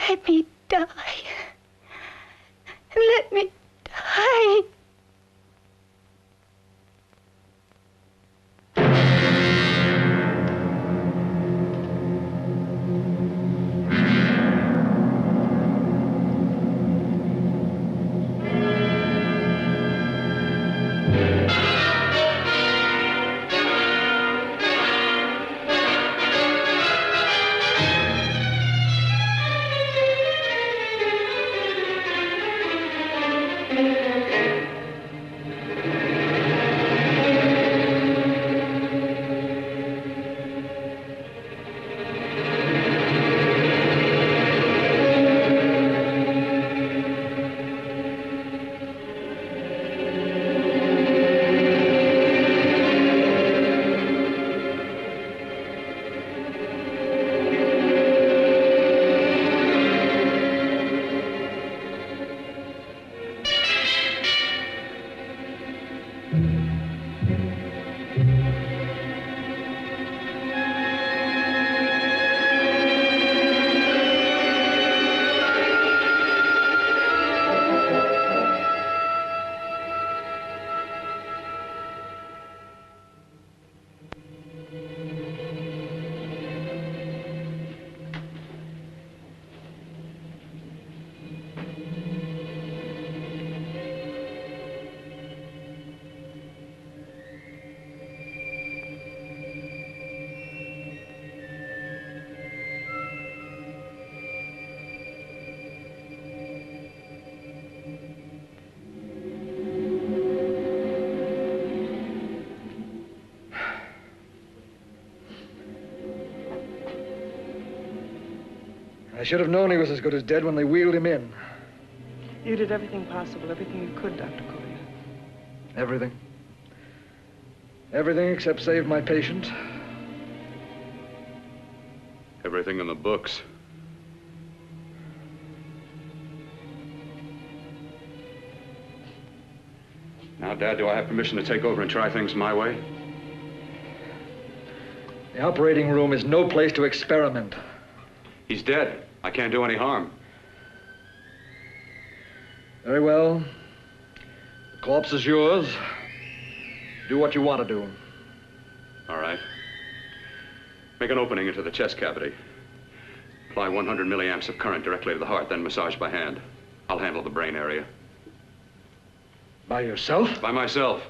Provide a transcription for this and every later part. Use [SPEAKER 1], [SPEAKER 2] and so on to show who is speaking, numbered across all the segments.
[SPEAKER 1] Let me die. Let me die.
[SPEAKER 2] I should have known he was as good as dead when they wheeled him in.
[SPEAKER 3] You did everything possible, everything you could, Dr. Cortner.
[SPEAKER 2] Everything. Everything except save my patient.
[SPEAKER 4] Everything in the books. Now, Dad, do I have permission to take over and try things my way?
[SPEAKER 2] The operating room is no place to experiment.
[SPEAKER 4] He's dead. I can't do any harm.
[SPEAKER 2] Very well. The corpse is yours. Do what you want to do.
[SPEAKER 4] All right. Make an opening into the chest cavity. Apply 100 milliamps of current directly to the heart, then massage by hand. I'll handle the brain area.
[SPEAKER 2] By yourself?
[SPEAKER 4] By myself.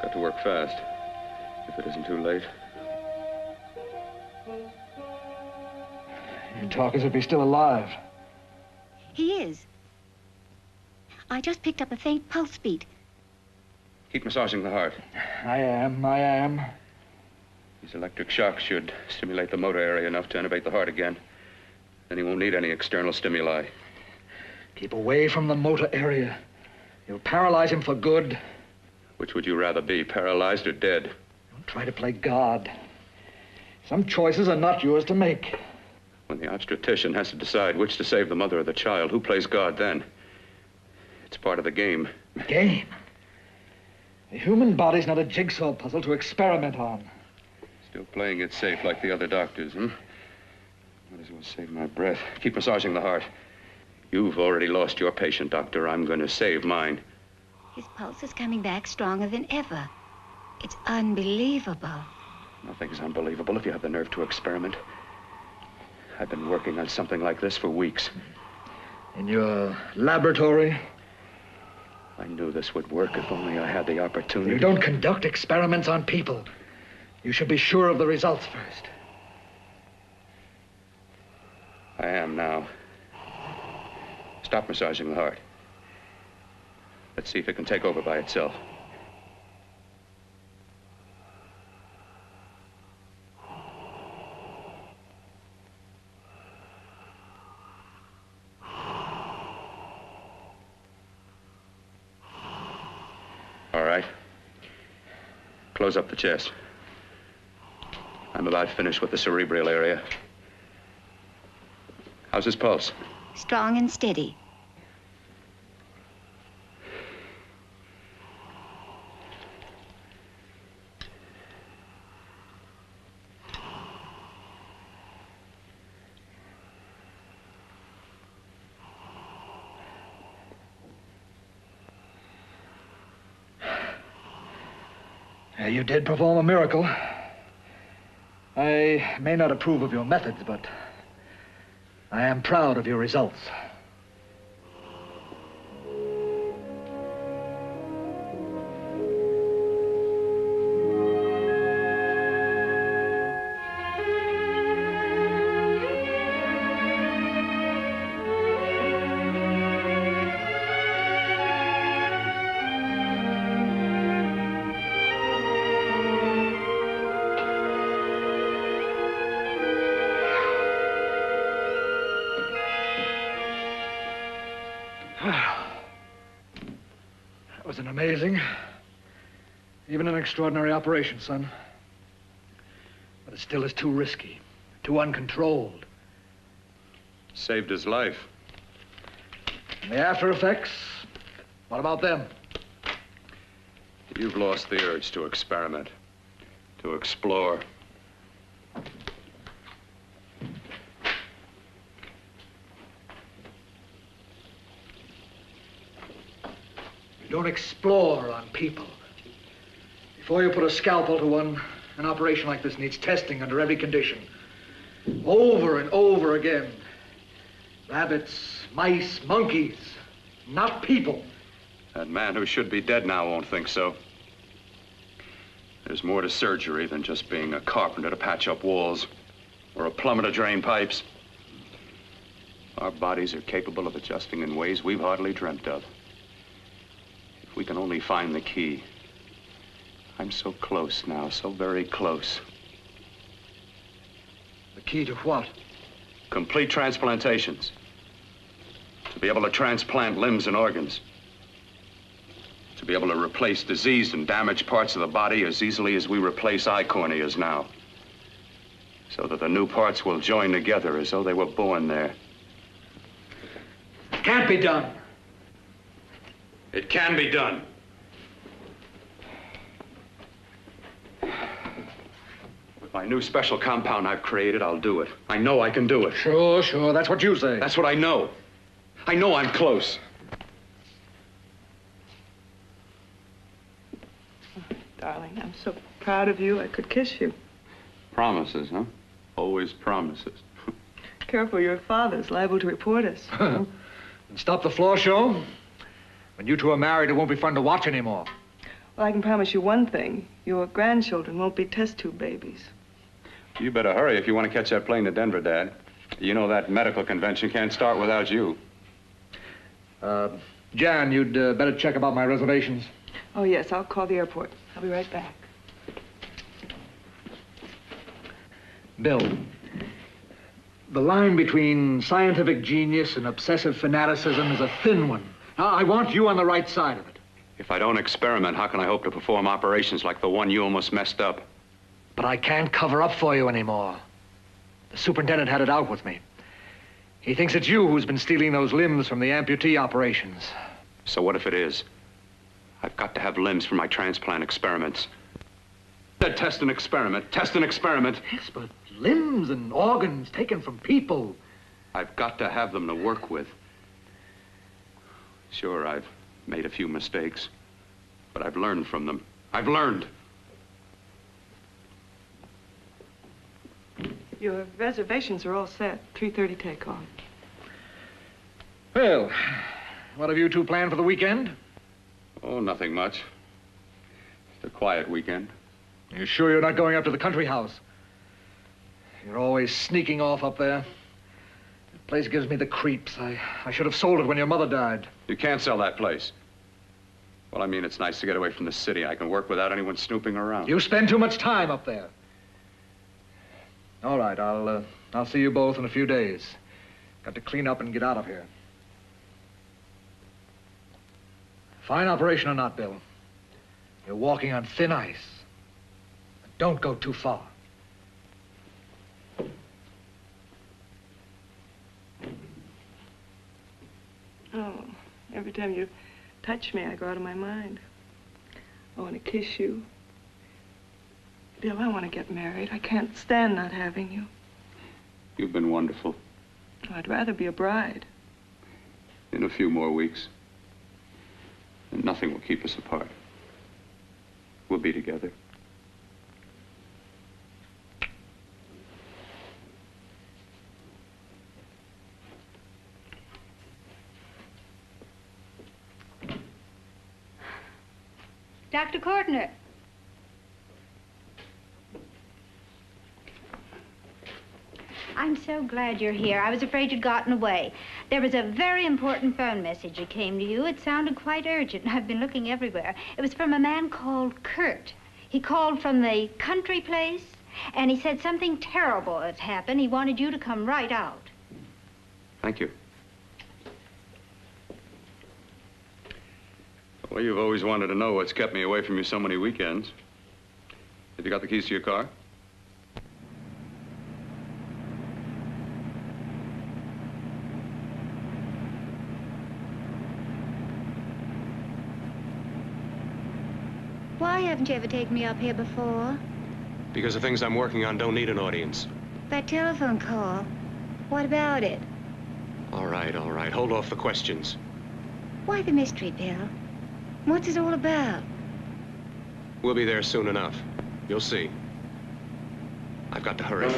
[SPEAKER 4] Got to work fast, if it isn't too late.
[SPEAKER 2] You talk as if he's still alive.
[SPEAKER 1] He is. I just picked up a faint pulse beat.
[SPEAKER 4] Keep massaging the heart.
[SPEAKER 2] I am.
[SPEAKER 4] These electric shocks should stimulate the motor area enough to innervate the heart again. Then he won't need any external stimuli.
[SPEAKER 2] Keep away from the motor area. You'll paralyze him for good.
[SPEAKER 4] Which would you rather be, paralyzed or dead?
[SPEAKER 2] Don't try to play God. Some choices are not yours to make.
[SPEAKER 4] When the obstetrician has to decide which to save the mother or the child, who plays God then? It's part of the game.
[SPEAKER 2] Game? The human body's not a jigsaw puzzle to experiment on.
[SPEAKER 4] Still playing it safe like the other doctors, hmm? Might as well save my breath. Keep massaging the heart. You've already lost your patient, Doctor. I'm going to save mine.
[SPEAKER 1] His pulse is coming back stronger than ever. It's unbelievable.
[SPEAKER 4] Nothing's unbelievable if you have the nerve to experiment. I've been working on something like this for weeks.
[SPEAKER 5] In your laboratory?
[SPEAKER 4] I knew this would work if only I had the opportunity.
[SPEAKER 5] You don't conduct experiments on people. You should be sure of the results first.
[SPEAKER 4] I am now. Stop massaging the heart. Let's see if it can take over by itself. All right. Close up the chest. I'm about finished with the cerebral area. How's his pulse?
[SPEAKER 1] Strong and steady.
[SPEAKER 5] You did perform a miracle. I may not approve of your methods, but I am proud of your results. That was an amazing, even an extraordinary operation, son. But it still is too risky, too uncontrolled.
[SPEAKER 4] Saved his life.
[SPEAKER 5] And the after effects, what about them?
[SPEAKER 4] You've lost the urge to experiment, to explore.
[SPEAKER 5] You don't explore on people. Before you put a scalpel to one, an operation like this needs testing under every condition. Over and over again. Rabbits, mice, monkeys, not people.
[SPEAKER 4] That man who should be dead now won't think so. There's more to surgery than just being a carpenter to patch up walls or a plumber to drain pipes. Our bodies are capable of adjusting in ways we've hardly dreamt of. If we can only find the key. I'm so close now, so very close.
[SPEAKER 5] The key to what?
[SPEAKER 4] Complete transplantations. To be able to transplant limbs and organs. To be able to replace diseased and damaged parts of the body as easily as we replace eye corneas now. So that the new parts will join together as though they were born there.
[SPEAKER 5] It can't be done.
[SPEAKER 4] It can be done. With my new special compound I've created, I'll do it. I know I can do it.
[SPEAKER 5] Sure, sure. That's what you say.
[SPEAKER 4] That's what I know. I know I'm close.
[SPEAKER 3] Oh, darling, I'm so proud of you, I could kiss you.
[SPEAKER 4] Promises, huh? Always promises.
[SPEAKER 3] Careful, your father's liable to report us.
[SPEAKER 5] And stop the floor show? When you two are married, it won't be fun to watch anymore.
[SPEAKER 3] Well, I can promise you one thing. Your grandchildren won't be test tube babies.
[SPEAKER 4] You better hurry if you want to catch that plane to Denver, Dad. You know that medical convention can't start without you.
[SPEAKER 5] Jan, you'd better check about my reservations.
[SPEAKER 3] Oh, yes, I'll call the airport. I'll be right back.
[SPEAKER 5] Bill, the line between scientific genius and obsessive fanaticism is a thin one. Now, I want you on the right side of it.
[SPEAKER 4] If I don't experiment, how can I hope to perform operations like the one you almost messed up?
[SPEAKER 5] But I can't cover up for you anymore. The superintendent had it out with me. He thinks it's you who's been stealing those limbs from the amputee operations.
[SPEAKER 4] So what if it is? I've got to have limbs for my transplant experiments. Test and experiment, test and experiment.
[SPEAKER 5] Yes, but limbs and organs taken from people.
[SPEAKER 4] I've got to have them to work with. Sure, I've made a few mistakes. But I've learned from them. I've learned.
[SPEAKER 3] Your reservations are all set. 3:30 takeoff.
[SPEAKER 5] Well, what have you two planned for the weekend?
[SPEAKER 4] Oh, nothing much. Just a quiet weekend.
[SPEAKER 5] You sure you're not going up to the country house? You're always sneaking off up there. The place gives me the creeps. I should have sold it when your mother died.
[SPEAKER 4] You can't sell that place. Well, I mean, it's nice to get away from the city. I can work without anyone snooping around.
[SPEAKER 5] You spend too much time up there. All right, I'll see you both in a few days. Got to clean up and get out of here. Fine operation or not, Bill. You're walking on thin ice. But don't go too far.
[SPEAKER 3] Oh, every time you touch me, I go out of my mind. I want to kiss you. Bill, I want to get married. I can't stand not having you.
[SPEAKER 4] You've been wonderful.
[SPEAKER 3] Oh, I'd rather be a bride.
[SPEAKER 4] In a few more weeks. And nothing will keep us apart. We'll be together.
[SPEAKER 1] Dr. Cortner. I'm so glad you're here. I was afraid you'd gotten away. There was a very important phone message that came to you. It sounded quite urgent. I've been looking everywhere. It was from a man called Kurt. He called from the country place, and he said something terrible had happened. He wanted you to come right out.
[SPEAKER 4] Thank you. Well, you've always wanted to know what's kept me away from you so many weekends. Have you got the keys to your car?
[SPEAKER 1] Why haven't you ever taken me up here before?
[SPEAKER 6] Because the things I'm working on don't need an audience.
[SPEAKER 1] That telephone call, what about it?
[SPEAKER 6] All right, all right. Hold off the questions.
[SPEAKER 1] Why the mystery, Bill? What's it all about?
[SPEAKER 6] We'll be there soon enough. You'll see. I've got to hurry.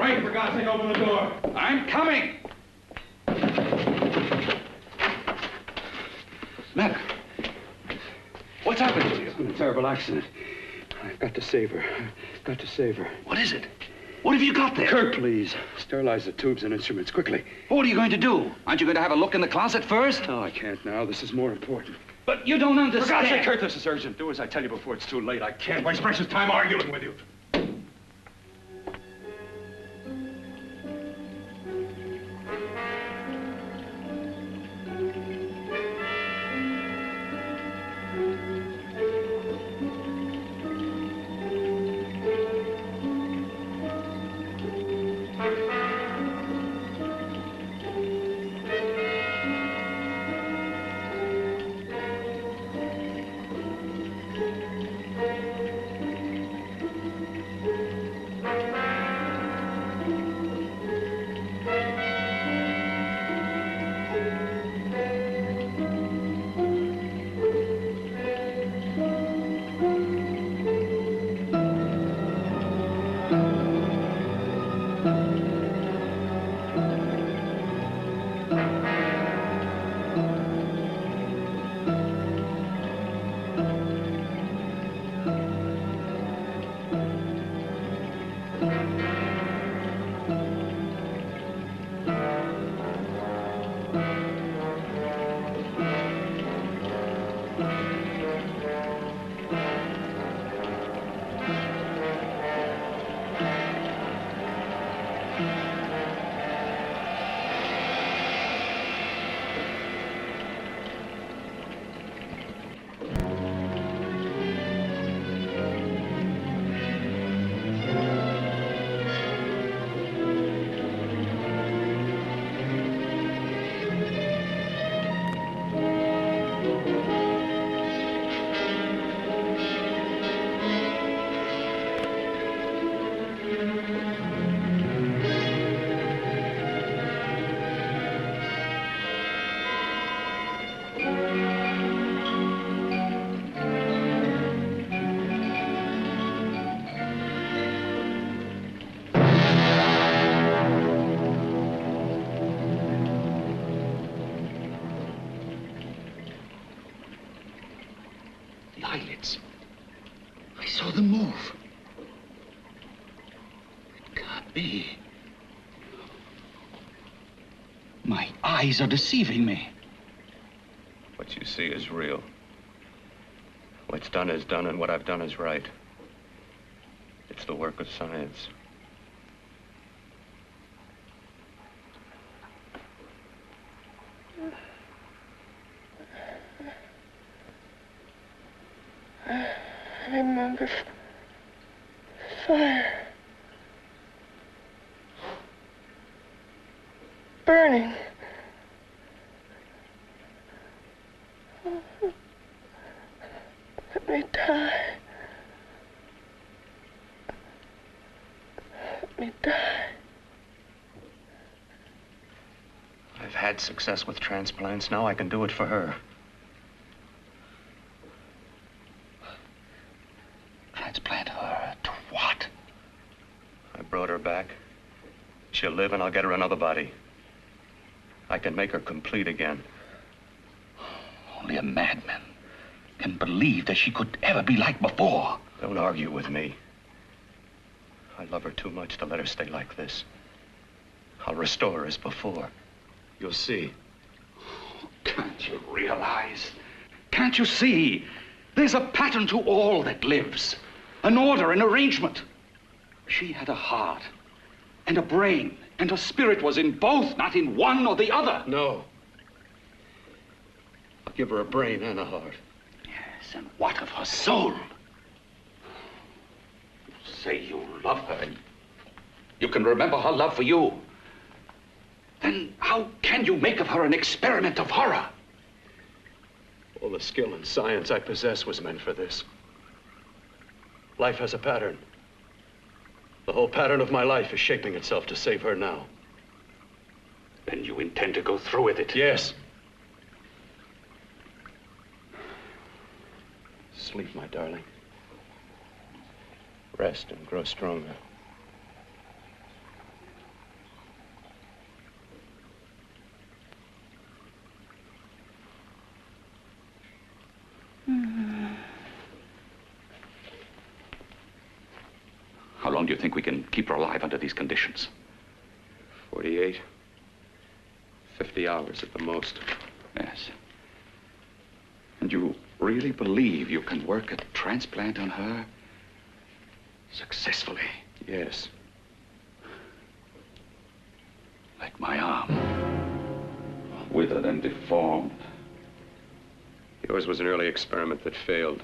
[SPEAKER 4] Right, for God's sake, open the door.
[SPEAKER 7] I'm coming. Mac, what's happened to you?
[SPEAKER 4] It's been a terrible accident. I've got to save her. I've got to save her.
[SPEAKER 7] What is it? What have you got there?
[SPEAKER 4] Kirk, please. Sterilize the tubes and instruments quickly.
[SPEAKER 7] What are you going to do? Aren't you going to have a look in the closet first?
[SPEAKER 4] No, I can't now. This is more important.
[SPEAKER 7] But you don't understand.
[SPEAKER 4] For God's sake, Kurt, this is urgent. Do as I tell you before it's too late. I can't waste precious time arguing with you.
[SPEAKER 7] Eyelids. I saw them move. It can't be. My eyes are deceiving me.
[SPEAKER 4] What you see is real. What's done is done, and what I've done is right. It's the work of science.
[SPEAKER 3] I remember fire. Burning. Let me die. Let me die.
[SPEAKER 4] I've had success with transplants. Now I can do it for her.
[SPEAKER 7] Transplant her to what?
[SPEAKER 4] I brought her back. She'll live, and I'll get her another body. I can make her complete again.
[SPEAKER 7] Only a madman can believe that she could ever be like before.
[SPEAKER 4] Don't argue with me. I love her too much to let her stay like this. I'll restore her as before. You'll see.
[SPEAKER 7] Can't you realize? Can't you see? There's a pattern to all that lives. An order, an arrangement. She had a heart and a brain, and her spirit was in both, not in one or the other.
[SPEAKER 4] No. I'll give her a brain and a heart.
[SPEAKER 7] Yes, and what of her soul? You say you love her, and you can remember her love for you. Then how can you make of her an experiment of horror?
[SPEAKER 4] All the skill and science I possess was meant for this. Life has a pattern. The whole pattern of my life is shaping itself to save her now.
[SPEAKER 7] Then you intend to go through with it?
[SPEAKER 4] Yes. Sleep, my darling. Rest and grow stronger.
[SPEAKER 7] you think we can keep her alive under these conditions?
[SPEAKER 4] 48. 50 hours at the most.
[SPEAKER 7] Yes. And you really believe you can work a transplant on her successfully?
[SPEAKER 4] Yes.
[SPEAKER 7] Like my arm. Withered and deformed.
[SPEAKER 4] Yours was an early experiment that failed.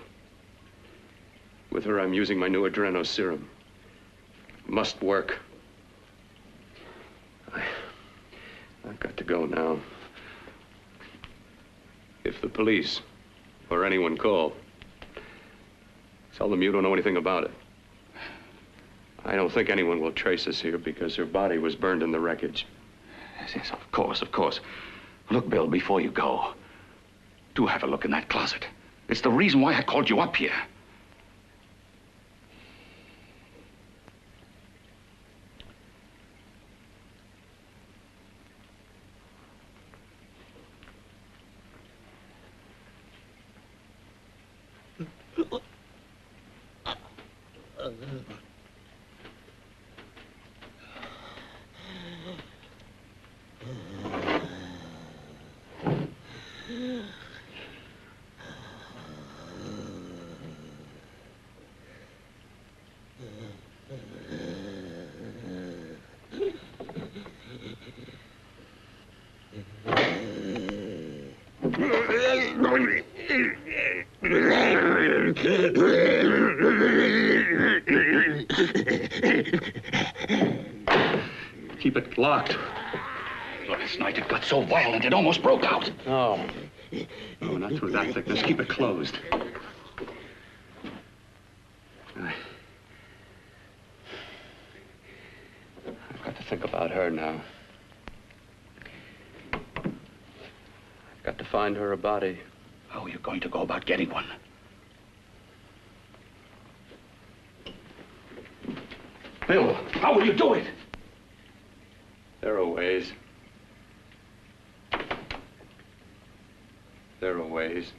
[SPEAKER 4] With her, I'm using my new adreno serum. Must work. I've got to go now. If the police or anyone call, tell them you don't know anything about it. I don't think anyone will trace us here because her body was burned in the wreckage.
[SPEAKER 7] Yes, of course, of course. Look, Bill, before you go, do have a look in that closet. It's the reason why I called you up here.
[SPEAKER 4] Keep it locked.
[SPEAKER 7] Last night it got so violent it almost broke out.
[SPEAKER 4] No, not through that thickness. Keep it closed. I've got to think about her now. I've got to find her a body.
[SPEAKER 7] How are you going to go about getting one? Bill, how will you do it?
[SPEAKER 4] There are ways. There are ways.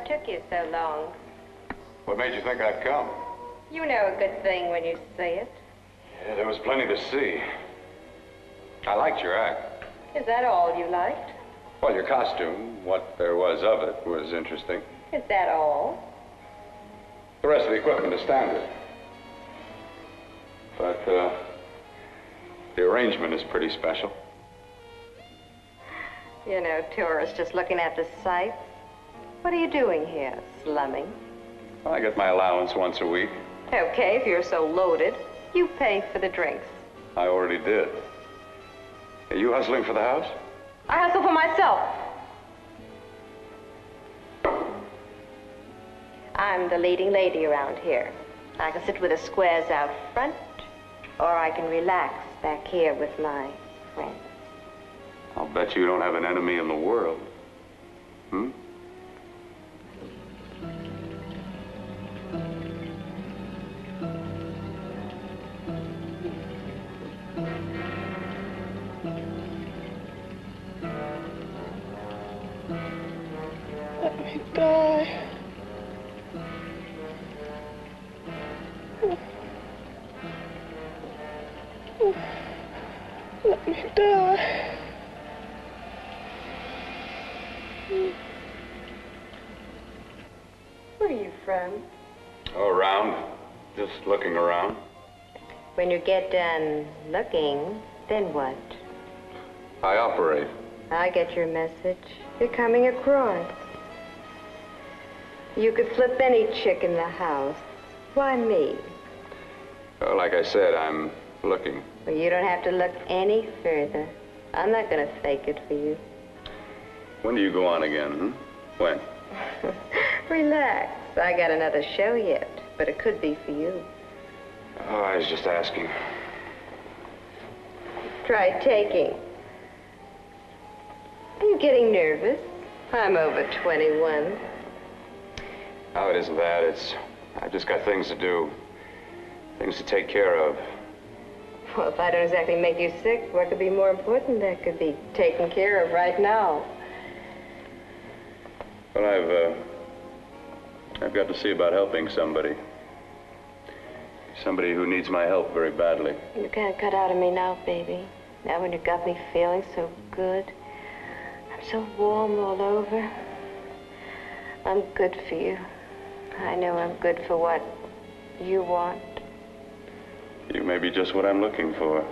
[SPEAKER 8] What took you so long?
[SPEAKER 4] What made you think I'd come?
[SPEAKER 8] You know a good thing when you see it.
[SPEAKER 4] Yeah, there was plenty to see. I liked your act.
[SPEAKER 8] Is that all you liked?
[SPEAKER 4] Well, your costume, what there was of it, was interesting.
[SPEAKER 8] Is that all?
[SPEAKER 4] The rest of the equipment is standard. But, the arrangement is pretty special.
[SPEAKER 8] You know, tourists just looking at the sights. What are you doing here? Slumming?
[SPEAKER 4] I get my allowance once a week.
[SPEAKER 8] Okay, if you're so loaded, you pay for the drinks.
[SPEAKER 4] I already did. Are you hustling for the house?
[SPEAKER 8] I hustle for myself. I'm the leading lady around here. I can sit with the squares out front, or I can relax back here with my friends.
[SPEAKER 4] I'll bet you don't have an enemy in the world. Hmm?
[SPEAKER 3] Let me die. Let me die.
[SPEAKER 8] Where are you from?
[SPEAKER 4] Oh, around. Just looking around.
[SPEAKER 8] When you get done looking, then what?
[SPEAKER 4] I operate.
[SPEAKER 8] I get your message. You're coming across. You could flip any chick in the house. Why me?
[SPEAKER 4] Oh, like I said, I'm looking.
[SPEAKER 8] Well, you don't have to look any further. I'm not gonna fake it for you.
[SPEAKER 4] When do you go on again, hmm? When?
[SPEAKER 8] Relax. I got another show yet, but it could be for you.
[SPEAKER 4] Oh, I was just asking.
[SPEAKER 8] Try taking. Are you getting nervous? I'm over 21.
[SPEAKER 4] Oh, it isn't that. It's... I've just got things to do. Things to take care of.
[SPEAKER 8] Well, if I don't exactly make you sick, what could be more important that could be taken care of right now?
[SPEAKER 4] Well, I've got to see about helping somebody. Somebody who needs my help very badly.
[SPEAKER 8] You can't cut out of me now, baby. Now when you got me feeling so good. I'm so warm all over. I'm good for you. I know I'm good for what you want.
[SPEAKER 4] You may be just what I'm looking for.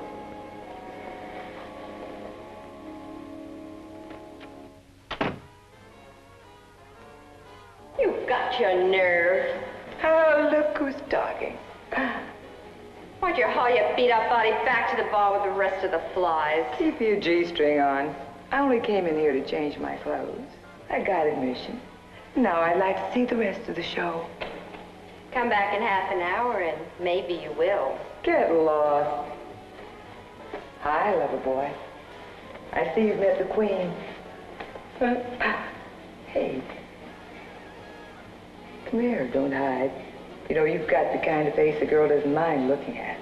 [SPEAKER 8] You've got your nerve.
[SPEAKER 3] Oh, look who's talking.
[SPEAKER 8] Why'd you haul your beat-up body back to the bar with the rest of the flies?
[SPEAKER 3] Keep your G-string on. I only came in here to change my clothes. I got admission. Now I'd like to see the rest of the show.
[SPEAKER 8] Come back in half an hour and maybe you will.
[SPEAKER 3] Get lost. Hi, lover boy. I see you've met the queen. Hey. Come here, don't hide. You know, you've got the kind of face a girl doesn't mind looking at.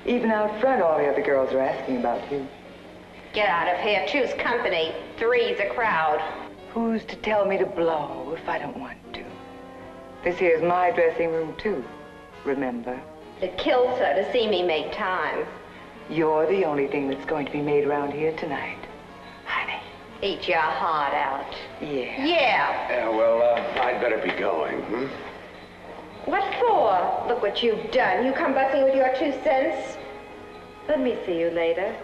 [SPEAKER 3] Even out front, all the other girls are asking about you.
[SPEAKER 8] Get out of here. Choose company. Three's a crowd.
[SPEAKER 3] Who's to tell me to blow if I don't want to? This here's my dressing room, too. Remember?
[SPEAKER 8] It kills her to see me make time.
[SPEAKER 3] You're the only thing that's going to be made around here tonight. Honey.
[SPEAKER 8] Eat your heart out.
[SPEAKER 3] Yeah.
[SPEAKER 8] Yeah.
[SPEAKER 4] Yeah, well, I'd better be going, hmm?
[SPEAKER 8] What for? Look what you've done. You come busting with your 2 cents. Let me see you later.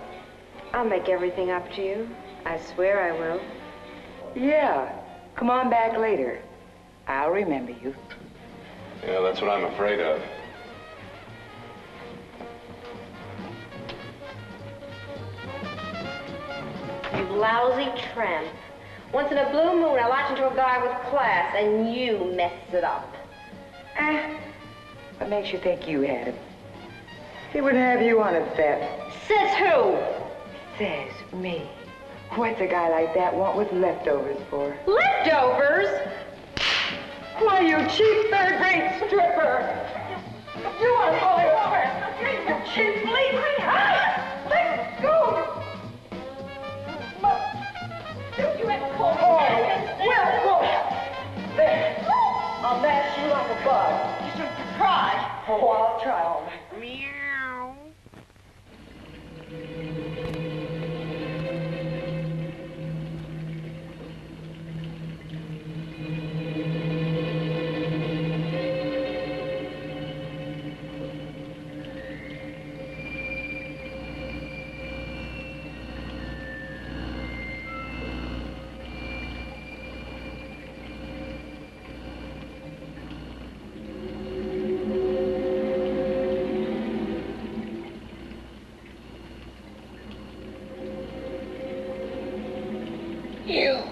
[SPEAKER 8] I'll make everything up to you. I swear I will.
[SPEAKER 3] Yeah. Come on back later. I'll remember you.
[SPEAKER 4] Yeah, that's what I'm afraid of.
[SPEAKER 8] You lousy tramp. Once in a blue moon, I latch into a guy with class, and you mess it up.
[SPEAKER 3] What makes you think you had him? He wouldn't have you on a bet.
[SPEAKER 8] Says who?
[SPEAKER 3] Says me. What's a guy like that want with leftovers for?
[SPEAKER 8] Leftovers?
[SPEAKER 3] Why, you cheap third-rate stripper! You want to go over? You cheap bleeding! Let go! You have to call me. Oh, well, there. Oh, I'll try all right.
[SPEAKER 9] Meow. You.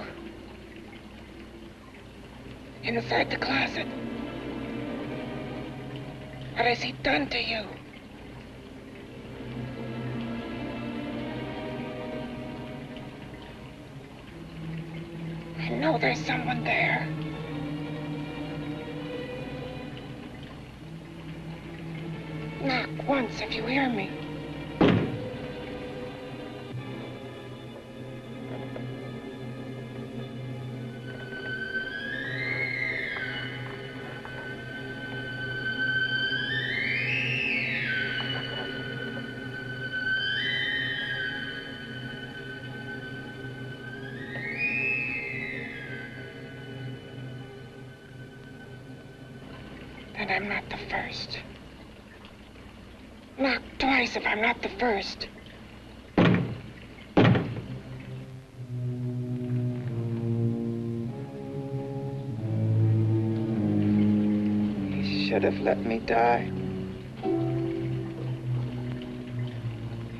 [SPEAKER 9] Inside the closet. What has he done to you? I know there's someone there. Knock once if you hear me. Then I'm not the first. Knock twice if I'm not the first. He should have let me die.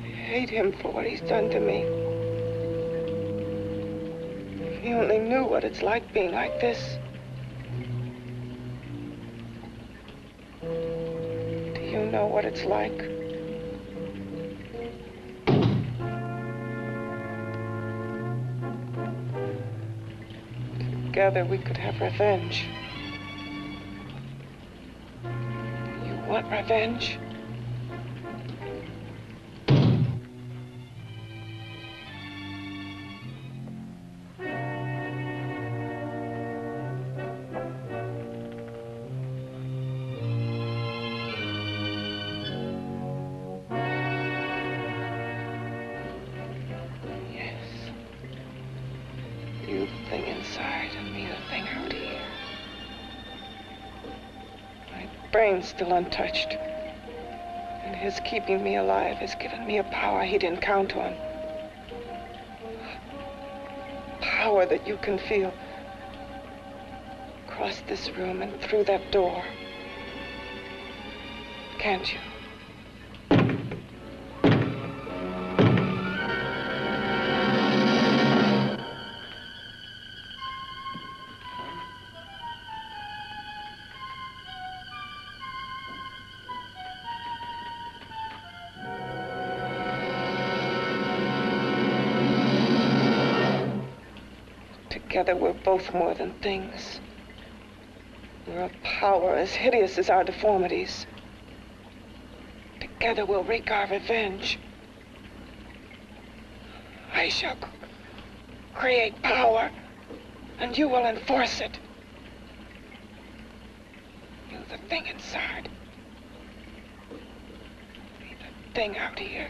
[SPEAKER 9] I hate him for what he's done to me. If he only knew what it's like being like this. You know what it's like. Together we could have revenge. You want revenge? Brain's still untouched. And his keeping me alive has given me a power he didn't count on. Power that you can feel across this room and through that door. Can't you? Together we're both more than things. We're a power as hideous as our deformities. Together we'll wreak our revenge. I shall create power, and you will enforce it. You, the thing inside. Me, the thing out here.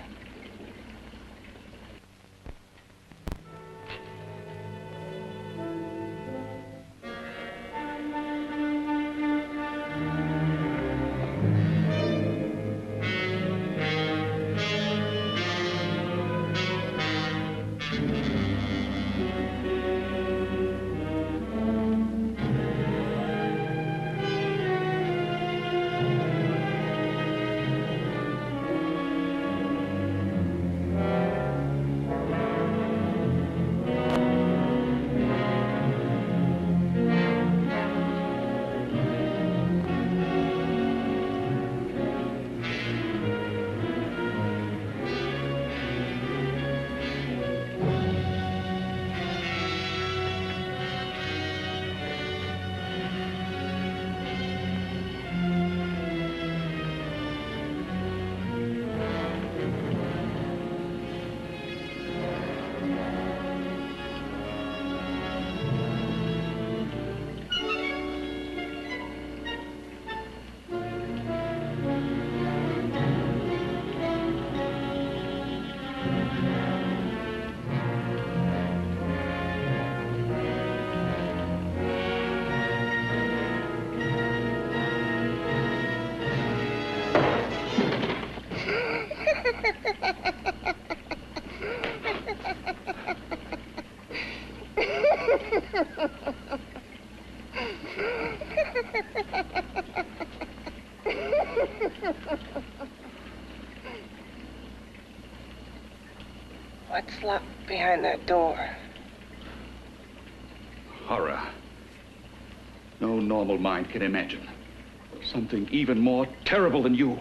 [SPEAKER 9] What's locked behind that door?
[SPEAKER 7] Horror. No normal mind can imagine. Something even more terrible than you.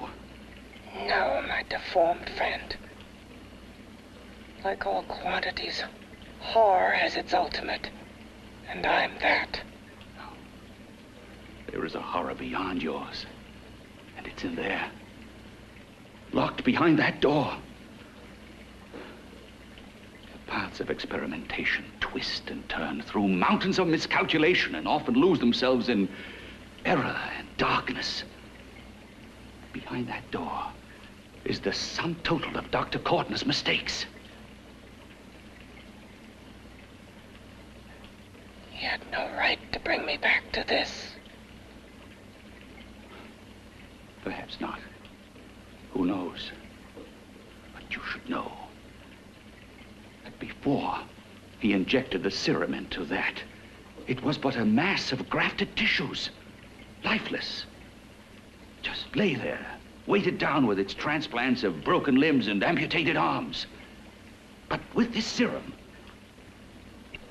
[SPEAKER 9] No, my deformed friend. Like all quantities, horror has its ultimate. And I'm that.
[SPEAKER 7] There is a horror beyond yours. And it's in there. Locked behind that door. The paths of experimentation twist and turn through mountains of miscalculation and often lose themselves in error and darkness. Behind that door is the sum total of Dr. Cortner's mistakes.
[SPEAKER 9] He had no right to bring me back to this.
[SPEAKER 7] Perhaps not. Who knows? But you should know that before he injected the serum into that, it was but a mass of grafted tissues, lifeless. Just lay there, weighted down with its transplants of broken limbs and amputated arms. But with this serum,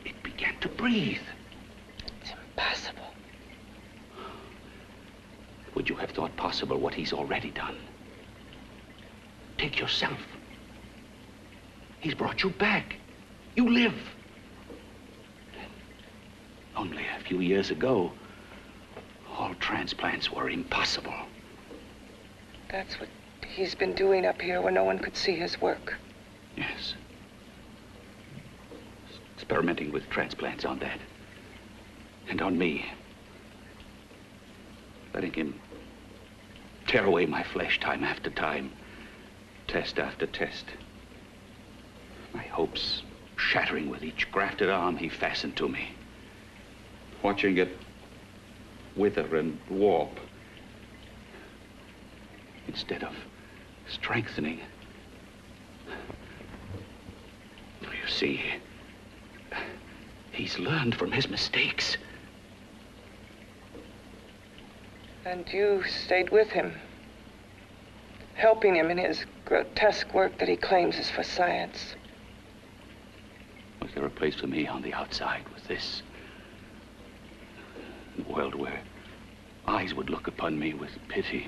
[SPEAKER 7] it began to breathe.
[SPEAKER 9] It's impossible.
[SPEAKER 7] Would you have thought possible what he's already done? Take yourself. He's brought you back. You live. Only a few years ago, all transplants were impossible.
[SPEAKER 9] That's what he's been doing up here where no one could see his work.
[SPEAKER 7] Yes. Experimenting with transplants on that. And on me. Letting him tear away my flesh time after time. Test after test. My hopes shattering with each grafted arm he fastened to me. Watching it wither and warp. Instead of strengthening. You see, he's learned from his mistakes.
[SPEAKER 9] And you stayed with him, helping him in his grotesque work that he claims is for science.
[SPEAKER 7] Was there a place for me on the outside with this? A world where eyes would look upon me with pity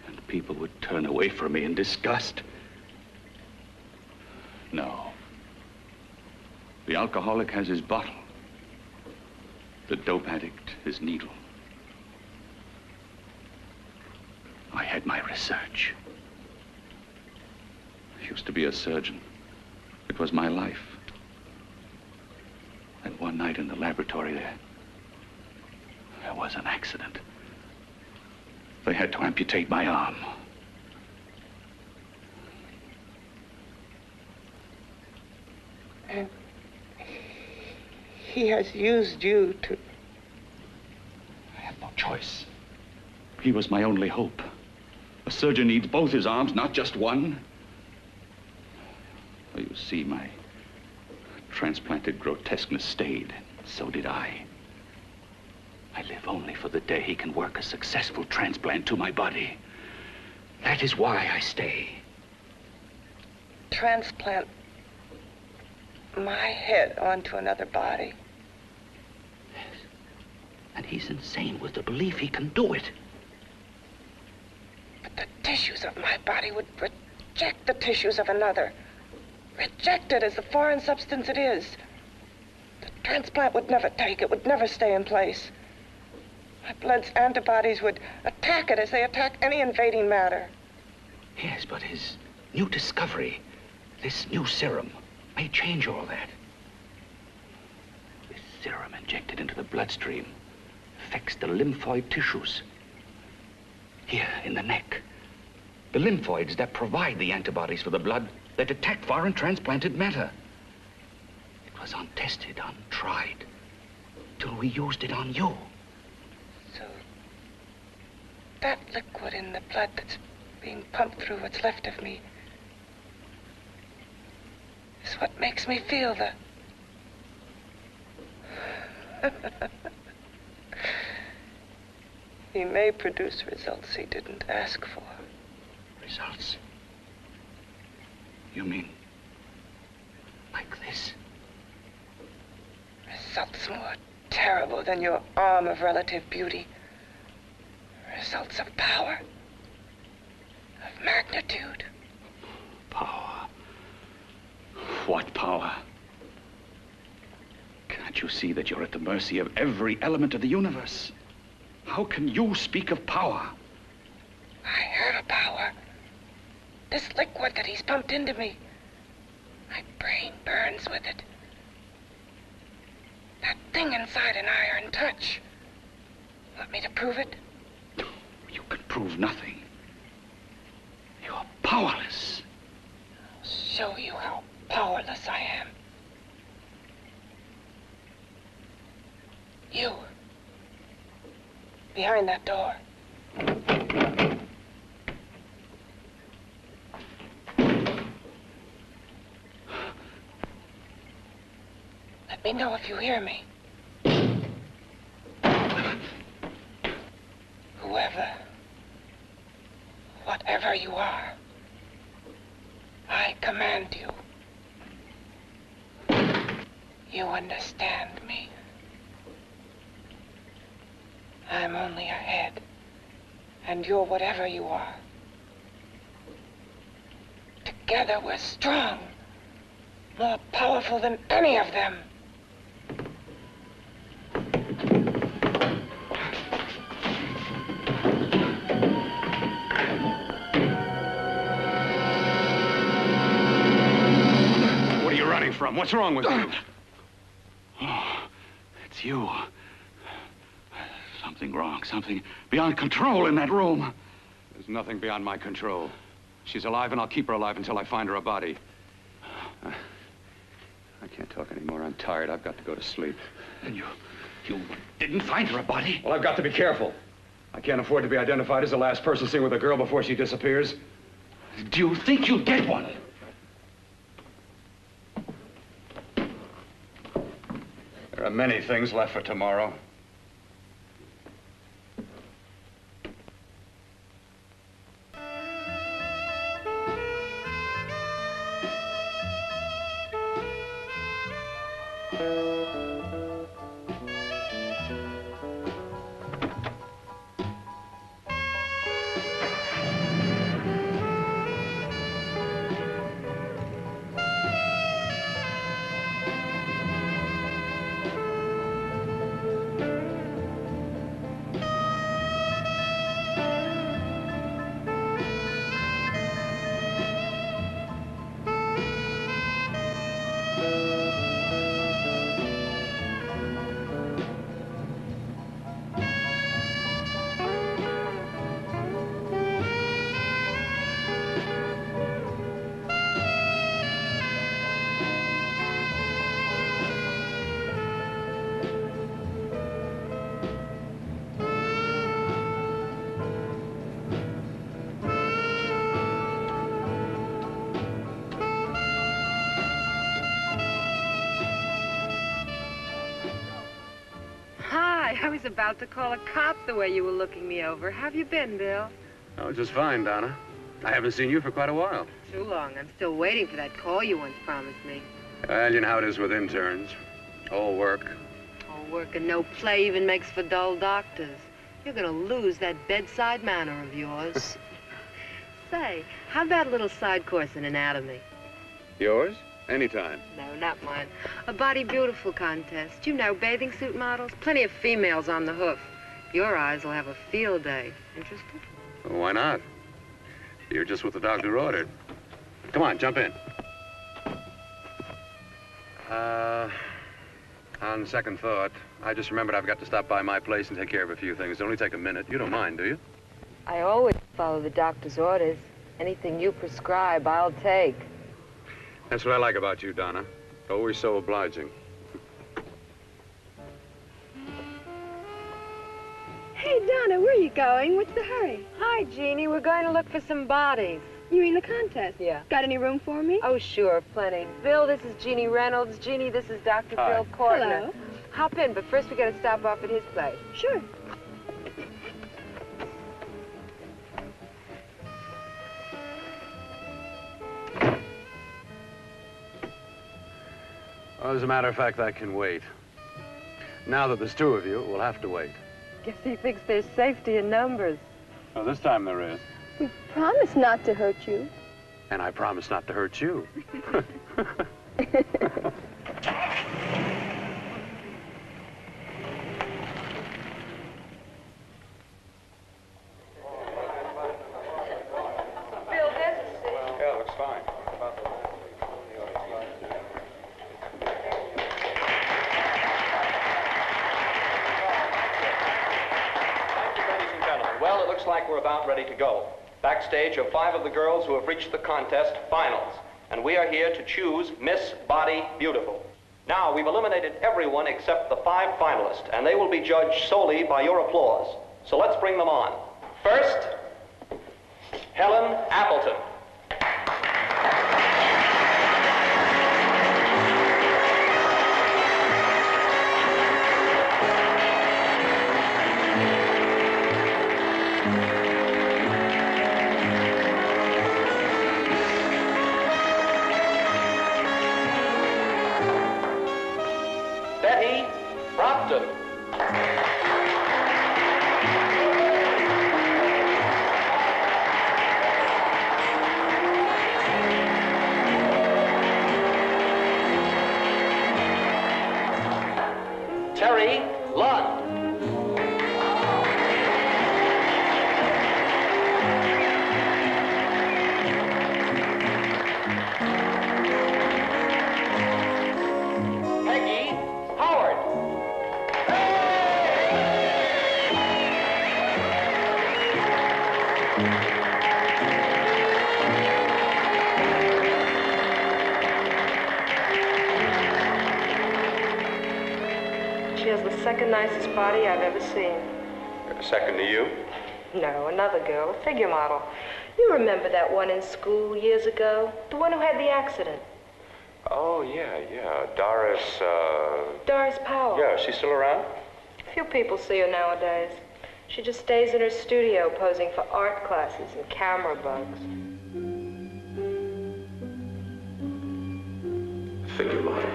[SPEAKER 7] and people would turn away from me in disgust? No. The alcoholic has his bottle. The dope addict his needle. I had my research. I used to be a surgeon. It was my life. And one night in the laboratory there was an accident. They had to amputate my arm.
[SPEAKER 9] And he has used you to...
[SPEAKER 7] I had no choice. He was my only hope. A surgeon needs both his arms, not just one. Well, you see, my transplanted grotesqueness stayed. So did I. I live only for the day he can work a successful transplant to my body. That is why I stay.
[SPEAKER 9] Transplant my head onto another body.
[SPEAKER 7] Yes. And he's insane with the belief he can do it.
[SPEAKER 9] But the tissues of my body would reject the tissues of another. Reject it as the foreign substance it is. The transplant would never take, it would never stay in place. My blood's antibodies would attack it as they attack any invading matter.
[SPEAKER 7] Yes, but his new discovery, this new serum, may change all that. This serum injected into the bloodstream affects the lymphoid tissues. Here, in the neck. The lymphoids that provide the antibodies for the blood that attack foreign transplanted matter. It was untested, untried, till we used it on you.
[SPEAKER 9] So, that liquid in the blood that's being pumped through what's left of me is what makes me feel the... he may produce results he didn't ask for.
[SPEAKER 7] Results? You mean like this?
[SPEAKER 9] Results more terrible than your arm of relative beauty. Results of power, of magnitude.
[SPEAKER 7] Power? What power? Can't you see that you're at the mercy of every element of the universe? How can you speak of power?
[SPEAKER 9] I heard of power. This liquid that he's pumped into me. My brain burns with it. That thing inside an iron touch. Want me to prove it?
[SPEAKER 7] You can prove nothing. You're powerless.
[SPEAKER 9] I'll show you how powerless I am. You. Behind that door. Let me know if you hear me. Whoever, whatever you are, I command you. You understand me. I'm only a head, and you're whatever you are. Together we're strong, more powerful than any of them.
[SPEAKER 4] What are you running from? What's wrong with you?
[SPEAKER 7] Oh, it's you. Something wrong, something beyond control in that room.
[SPEAKER 4] There's nothing beyond my control. She's alive, and I'll keep her alive until I find her a body. I can't talk anymore. I'm tired. I've got to go to sleep.
[SPEAKER 7] And you didn't find her a body?
[SPEAKER 4] Well, I've got to be careful. I can't afford to be identified as the last person seen with a girl before she disappears.
[SPEAKER 7] Do you think you'll get one?
[SPEAKER 4] There are many things left for tomorrow.
[SPEAKER 10] I was about to call a cop the way you were looking me over. How have you been, Bill?
[SPEAKER 6] Oh, just fine, Donna. I haven't seen you for quite a while.
[SPEAKER 10] Too long. I'm still waiting for that call you once promised me.
[SPEAKER 6] Well, you know how it is with interns. All work.
[SPEAKER 10] All work and no play even makes for dull doctors. You're gonna lose that bedside manner of yours. Say, how about a little side course in anatomy?
[SPEAKER 6] Yours? Anytime.
[SPEAKER 10] No, not mine. A Body Beautiful contest. You know, bathing suit models. Plenty of females on the hoof. Your eyes will have a field day. Interested?
[SPEAKER 6] Well, why not? You're just what the doctor ordered. Come on, jump in. On second thought, I just remembered I've got to stop by my place and take care of a few things. It'll only take a minute. You don't mind, do you?
[SPEAKER 10] I always follow the doctor's orders. Anything you prescribe, I'll take.
[SPEAKER 6] That's what I like about you, Donna. Always so obliging.
[SPEAKER 11] Hey, Donna, where are you going? What's the hurry?
[SPEAKER 10] Hi, Jeannie. We're going to look for some bodies.
[SPEAKER 11] You mean the contest?
[SPEAKER 10] Yeah.
[SPEAKER 11] Got any room for me?
[SPEAKER 10] Oh, sure, plenty. Bill, this is Jeannie Reynolds. Jeannie, this is Dr.
[SPEAKER 6] Hi.
[SPEAKER 10] Bill Cortner.
[SPEAKER 11] Hello.
[SPEAKER 10] Hop in, but first we got to stop off at his place.
[SPEAKER 11] Sure.
[SPEAKER 6] Well, as a matter of fact, that can wait. Now that there's two of you, we'll have to wait.
[SPEAKER 10] Guess he thinks there's safety in numbers.
[SPEAKER 6] Well, this time there is.
[SPEAKER 11] We promised not to hurt you.
[SPEAKER 6] And I promise not to hurt you.
[SPEAKER 12] We're about ready to go. Backstage are 5 of the girls who have reached the contest finals, and we are here to choose Miss Body Beautiful. Now, we've eliminated everyone except the 5 finalists, and they will be judged solely by your applause. So let's bring them on. First, Helen Appleton.
[SPEAKER 8] She has the second nicest body I've ever seen.
[SPEAKER 12] Second to you?
[SPEAKER 8] No, another girl, a figure model. You remember that one in school years ago? The one who had the accident.
[SPEAKER 12] Oh, yeah. Doris,
[SPEAKER 8] Doris Powell.
[SPEAKER 12] Yeah, she's still around?
[SPEAKER 8] Few people see her nowadays. She just stays in her studio posing for art classes and camera bugs.
[SPEAKER 6] Figure model.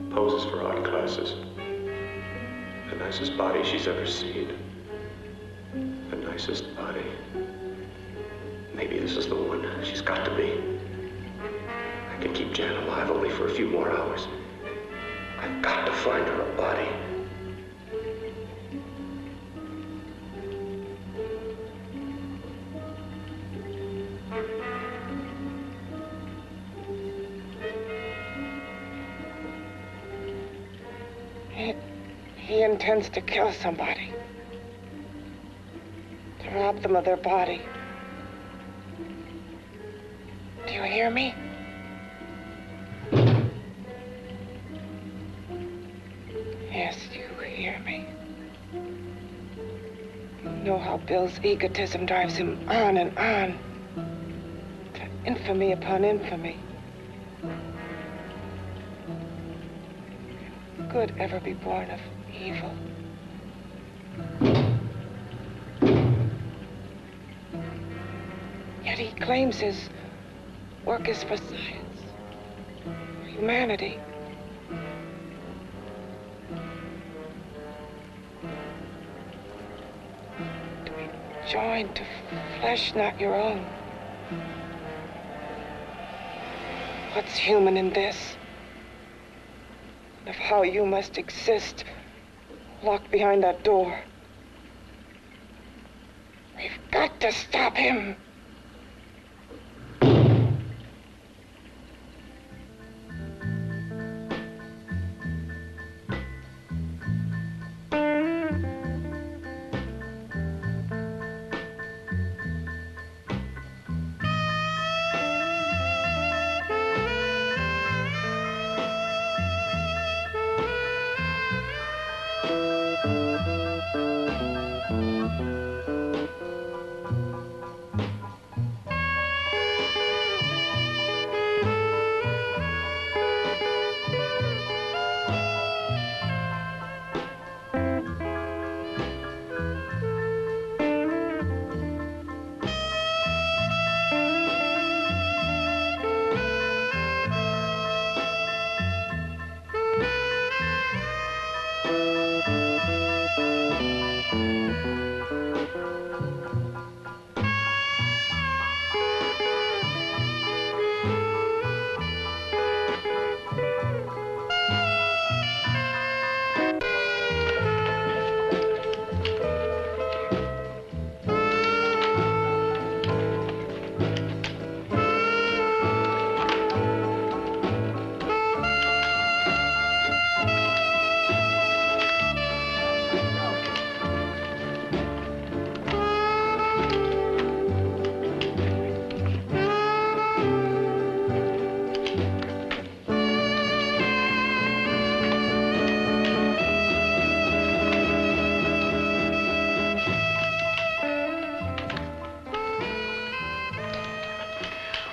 [SPEAKER 6] Poses for art classes. The nicest body she's ever seen. The nicest body. Maybe this is the one. She's got to be. I can keep Jan alive only for a few more hours. I've got to find her a body.
[SPEAKER 9] He intends to kill somebody. To rob them of their body. Do you hear me? Yes, you hear me. You know how Bill's egotism drives him on and on. To infamy upon infamy. Good ever be born of evil? Yet he claims his work is for science, for humanity. To be joined to flesh not your own. What's human in this? Of how you must exist, locked behind that door. We've got to stop him.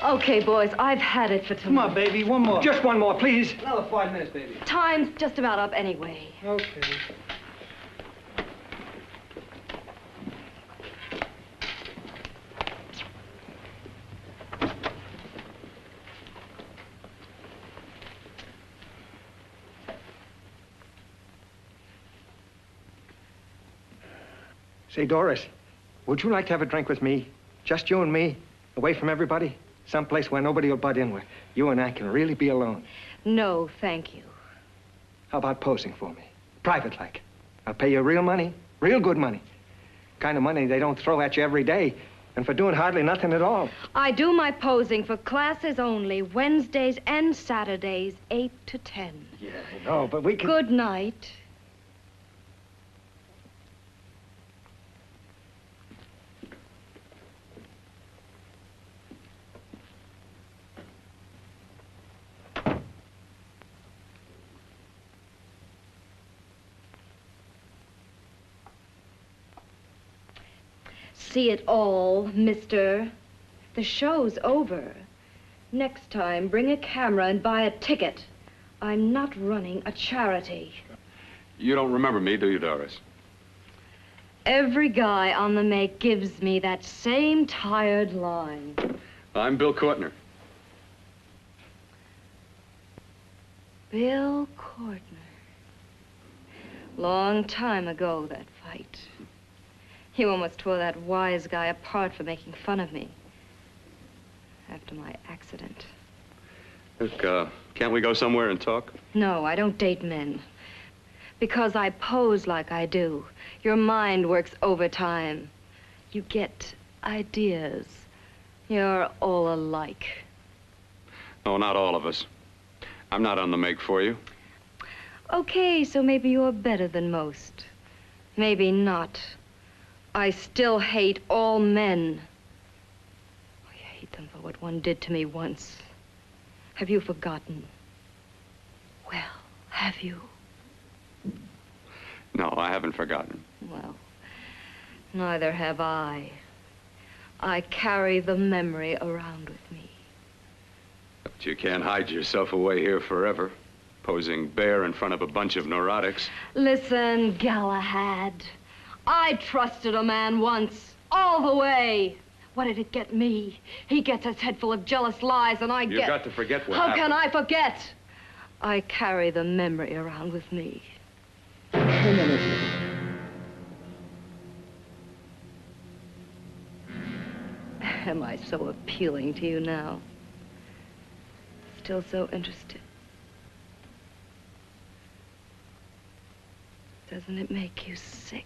[SPEAKER 10] Okay, boys, I've had it for tonight.
[SPEAKER 13] Come on, baby, one more.
[SPEAKER 5] Just one more, please.
[SPEAKER 13] Another 5 minutes, baby.
[SPEAKER 10] Time's just about up anyway.
[SPEAKER 13] Okay.
[SPEAKER 14] Say, Doris, would you like to have a drink with me? Just you and me, away from everybody? Someplace where nobody will butt in, where you and I can really be alone.
[SPEAKER 10] No, thank you.
[SPEAKER 14] How about posing for me? Private like. I'll pay you real money, real good money. Kind of money they don't throw at you every day, and for doing hardly nothing at all.
[SPEAKER 10] I do my posing for classes only, Wednesdays and Saturdays, 8 to 10.
[SPEAKER 14] Yeah, I know, but we can...
[SPEAKER 10] Good night. See it all, mister. The show's over. Next time, bring a camera and buy a ticket. I'm not running a charity.
[SPEAKER 4] You don't remember me, do you, Doris?
[SPEAKER 10] Every guy on the make gives me that same tired line.
[SPEAKER 4] I'm Bill Cortner.
[SPEAKER 10] Bill Cortner. Long time ago, that fight. You almost tore that wise guy apart for making fun of me. After my accident.
[SPEAKER 4] Look, can't we go somewhere and talk?
[SPEAKER 10] No, I don't date men. Because I pose like I do, your mind works overtime. You get ideas. You're all alike.
[SPEAKER 4] No, not all of us. I'm not on the make for you.
[SPEAKER 10] Okay, so maybe you're better than most. Maybe not. I still hate all men. I hate them for what one did to me once. Have you forgotten? Well, have you?
[SPEAKER 4] No, I haven't forgotten.
[SPEAKER 10] Well, neither have I. I carry the memory around with me.
[SPEAKER 4] But you can't hide yourself away here forever, posing bare in front of a bunch of neurotics.
[SPEAKER 10] Listen, Galahad. I trusted a man once, all the way. What did it get me? He gets his head full of jealous lies, and
[SPEAKER 4] You've got to forget what
[SPEAKER 10] How
[SPEAKER 4] happened.
[SPEAKER 10] can I forget? I carry the memory around with me. Am I so appealing to you now? Still so interested? Doesn't it make you sick?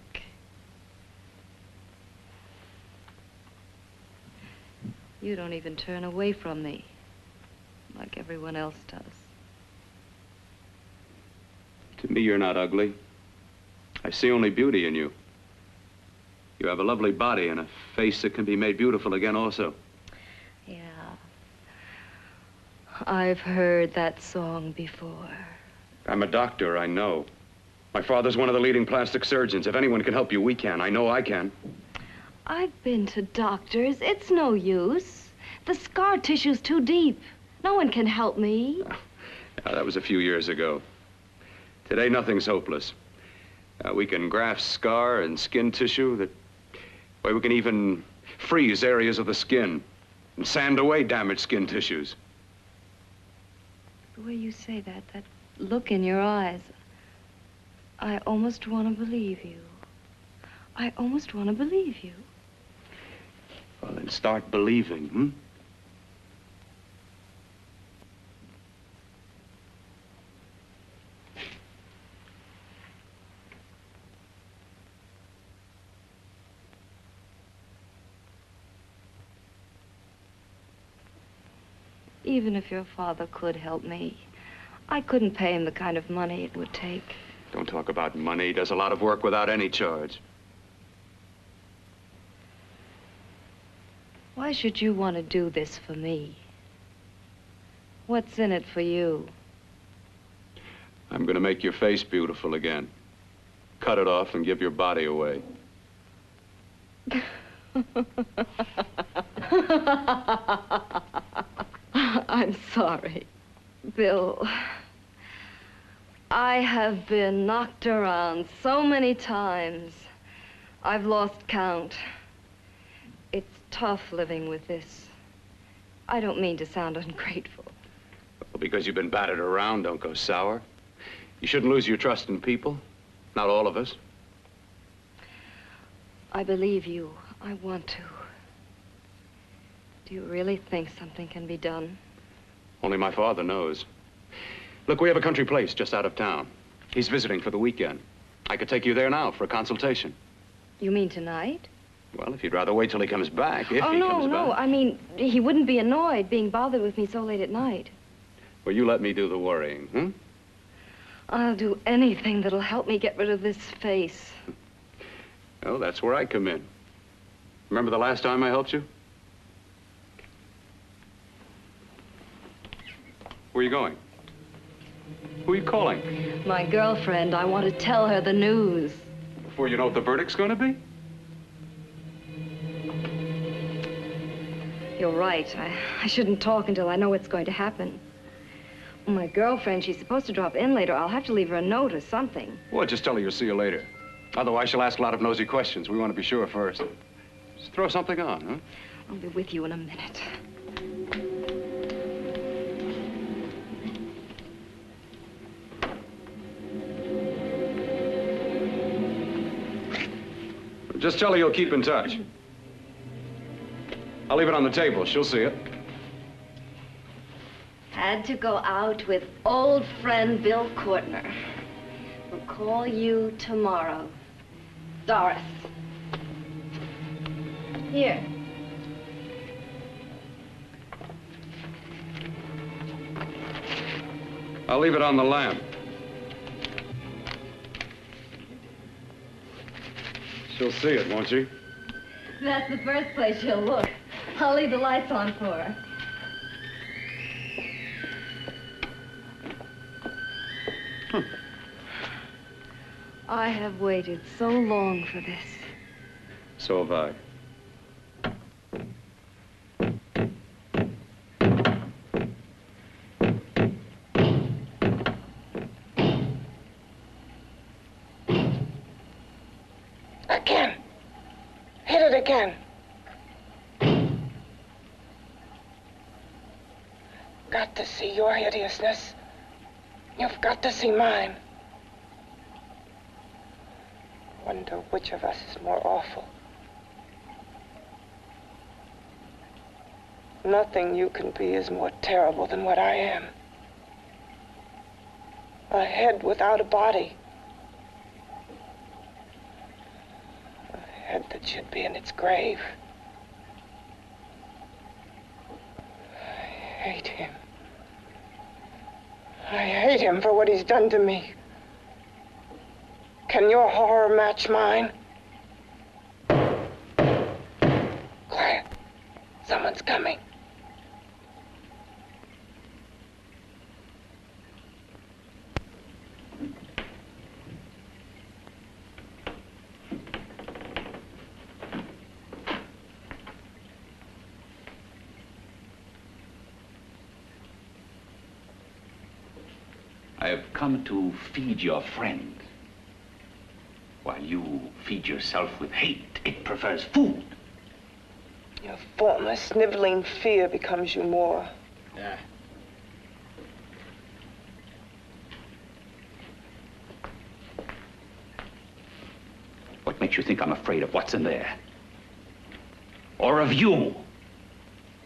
[SPEAKER 10] You don't even turn away from me, like everyone else does.
[SPEAKER 4] To me, you're not ugly. I see only beauty in you. You have a lovely body and a face that can be made beautiful again also.
[SPEAKER 10] Yeah. I've heard that song before.
[SPEAKER 4] I'm a doctor, I know. My father's one of the leading plastic surgeons. If anyone can help you, we can. I know I can.
[SPEAKER 10] I've been to doctors. It's no use. The scar tissue's too deep. No one can help me.
[SPEAKER 4] Yeah, that was a few years ago. Today, nothing's hopeless. We can graft scar and skin tissue that... Well, we can even freeze areas of the skin and sand away damaged skin tissues.
[SPEAKER 10] The way you say that look in your eyes, I almost want to believe you. I almost want to believe you.
[SPEAKER 4] Well, then start believing, hmm?
[SPEAKER 10] Even if your father could help me, I couldn't pay him the kind of money it would take.
[SPEAKER 4] Don't talk about money. He does a lot of work without any charge.
[SPEAKER 10] Why should you want to do this for me? What's in it for you?
[SPEAKER 4] I'm going to make your face beautiful again. Cut it off and give your body away.
[SPEAKER 10] sorry. Bill, I have been knocked around so many times. I've lost count. It's tough living with this. I don't mean to sound ungrateful.
[SPEAKER 4] Well, because you've been battered around, don't go sour. You shouldn't lose your trust in people. Not all of us.
[SPEAKER 10] I believe you. I want to. Do you really think something can be done?
[SPEAKER 4] Only my father knows. Look, we have a country place just out of town. He's visiting for the weekend. I could take you there now for a consultation.
[SPEAKER 10] You mean tonight?
[SPEAKER 4] Well, if you'd rather wait till he comes back, if he comes back.
[SPEAKER 10] No. I mean, he wouldn't be annoyed being bothered with me so late at night.
[SPEAKER 4] Well, you let me do the worrying, hmm?
[SPEAKER 10] I'll do anything that'll help me get rid of this face.
[SPEAKER 4] Well, that's where I come in. Remember the last time I helped you? Where are you going? Who are you calling?
[SPEAKER 10] My girlfriend. I want to tell her the news.
[SPEAKER 4] Before you know what the verdict's going to be?
[SPEAKER 10] You're right. I shouldn't talk until I know what's going to happen. My girlfriend, she's supposed to drop in later. I'll have to leave her a note or something.
[SPEAKER 4] Well, just tell her you'll see you later. Otherwise, she'll ask a lot of nosy questions. We want to be sure first. Just throw something on, huh?
[SPEAKER 10] I'll be with you in a minute.
[SPEAKER 4] Just tell her you'll keep in touch. I'll leave it on the table. She'll see it.
[SPEAKER 10] Had to go out with old friend Bill Cortner. We'll call you tomorrow. Doris. Here.
[SPEAKER 4] I'll leave it on the lamp. She'll see it, won't she?
[SPEAKER 10] That's the first place she'll look. I'll leave the lights on for her. I have waited so long for this.
[SPEAKER 4] So have I.
[SPEAKER 9] Again. Hit it again. Got to see your hideousness. You've got to see mine. Wonder which of us is more awful. Nothing you can be is more terrible than what I am. A head without a body. A head that should be in its grave. I hate him. I hate him for what he's done to me. Can your horror match mine? Quiet. Someone's coming.
[SPEAKER 7] I have come to feed your friend. While you feed yourself with hate, it prefers food.
[SPEAKER 9] Your formless, sniveling fear becomes you more.
[SPEAKER 7] Yeah. What makes you think I'm afraid of what's in there? Or of you?